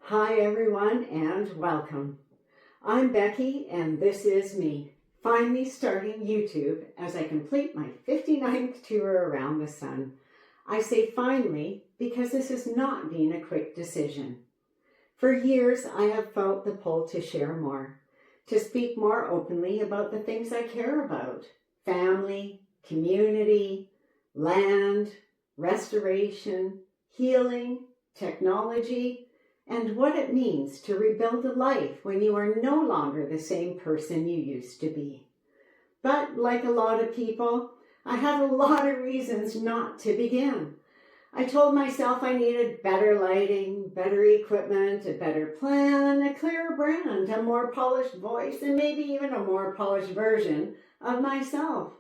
Hi everyone and welcome. I'm Becky and this is me, finally starting YouTube as I complete my 59th tour around the sun. I say finally because this has not been a quick decision. For years I have felt the pull to share more, to speak more openly about the things I care about: family, community, land, restoration, healing, technology, and what it means to rebuild a life when you are no longer the same person you used to be. But like a lot of people, I had a lot of reasons not to begin. I told myself I needed better lighting, better equipment, a better plan, a clearer brand, a more polished voice, and maybe even a more polished version of myself.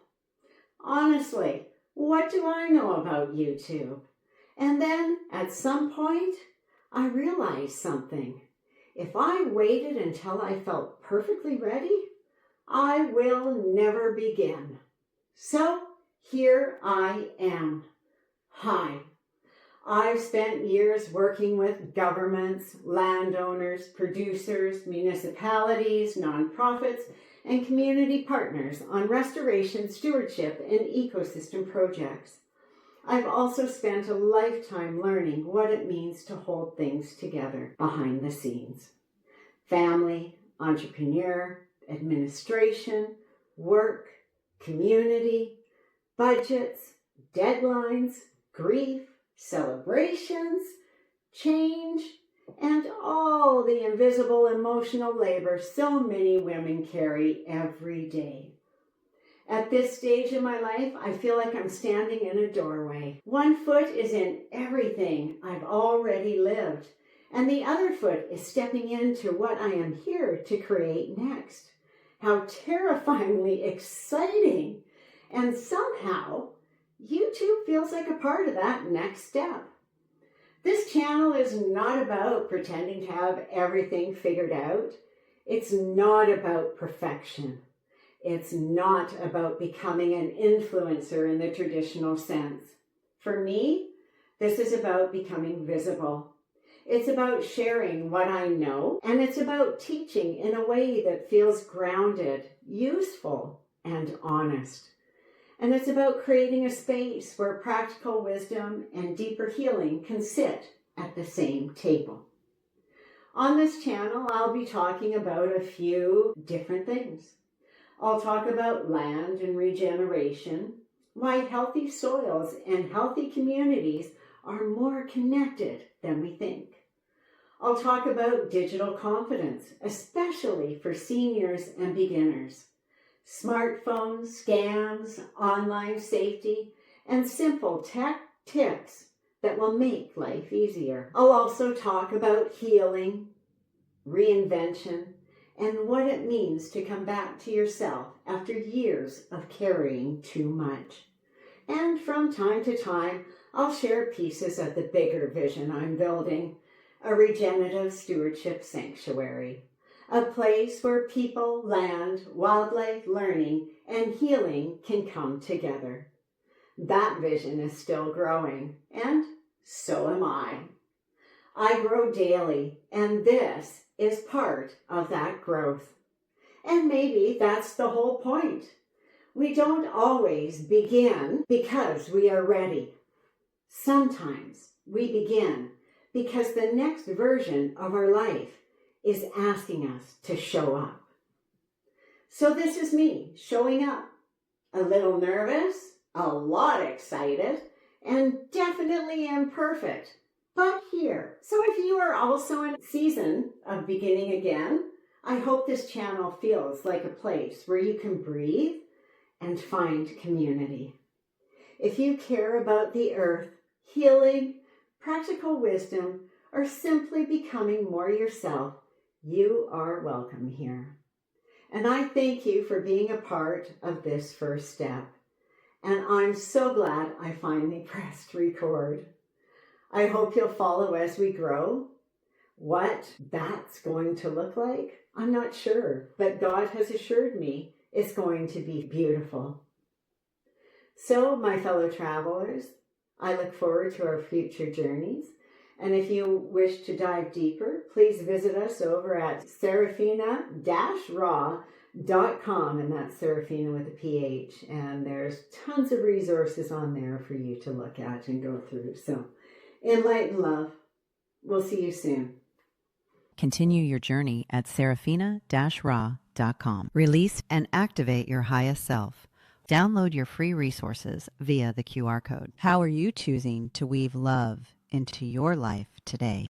Honestly, what do I know about YouTube? And then, at some point, I realized something. If I waited until I felt perfectly ready, I will never begin. So, here I am. Hi. I've spent years working with governments, landowners, producers, municipalities, nonprofits, and community partners on restoration, stewardship, and ecosystem projects. I've also spent a lifetime learning what it means to hold things together behind the scenes. Family, entrepreneur, administration, work, community, budgets, deadlines, grief, celebrations, change, and all the invisible emotional labor so many women carry every day. At this stage in my life, I feel like I'm standing in a doorway. One foot is in everything I've already lived, and the other foot is stepping into what I am here to create next. How terrifyingly exciting! And somehow, YouTube feels like a part of that next step. This channel is not about pretending to have everything figured out. It's not about perfection. It's not about becoming an influencer in the traditional sense. For me, this is about becoming visible. It's about sharing what I know, and it's about teaching in a way that feels grounded, useful, and honest. And it's about creating a space where practical wisdom and deeper healing can sit at the same table. On this channel, I'll be talking about a few different things. I'll talk about land and regeneration, why healthy soils and healthy communities are more connected than we think. I'll talk about digital confidence, especially for seniors and beginners. Smartphones, scams, online safety, and simple tech tips that will make life easier. I'll also talk about healing, reinvention, and what it means to come back to yourself after years of carrying too much. And from time to time, I'll share pieces of the bigger vision I'm building, a Regenerative Stewardship Sanctuary. A place where people, land, wildlife, learning, and healing can come together. That vision is still growing, and so am I. I grow daily, and this is part of that growth. And maybe that's the whole point. We don't always begin because we are ready. Sometimes we begin because the next version of our life is asking us to show up. So this is me showing up. A little nervous, a lot excited, and definitely imperfect, but here. So if you are also in a season of beginning again, I hope this channel feels like a place where you can breathe and find community. If you care about the earth, healing, practical wisdom, or simply becoming more yourself, you are welcome here. And I thank you for being a part of this first step. And I'm so glad I finally pressed record. I hope you'll follow as we grow. What that's going to look like, I'm not sure, but God has assured me it's going to be beautiful. So, my fellow travelers, I look forward to our future journeys, And if you wish to dive deeper, please visit us over at Seraphina-Ra.com, and that's Seraphina with a PH. And there's tons of resources on there for you to look at and go through. So, enlighten love. We'll see you soon. Continue your journey at Seraphina-Ra.com. Release and activate your highest self. Download your free resources via the QR code. How are you choosing to weave love into your life today?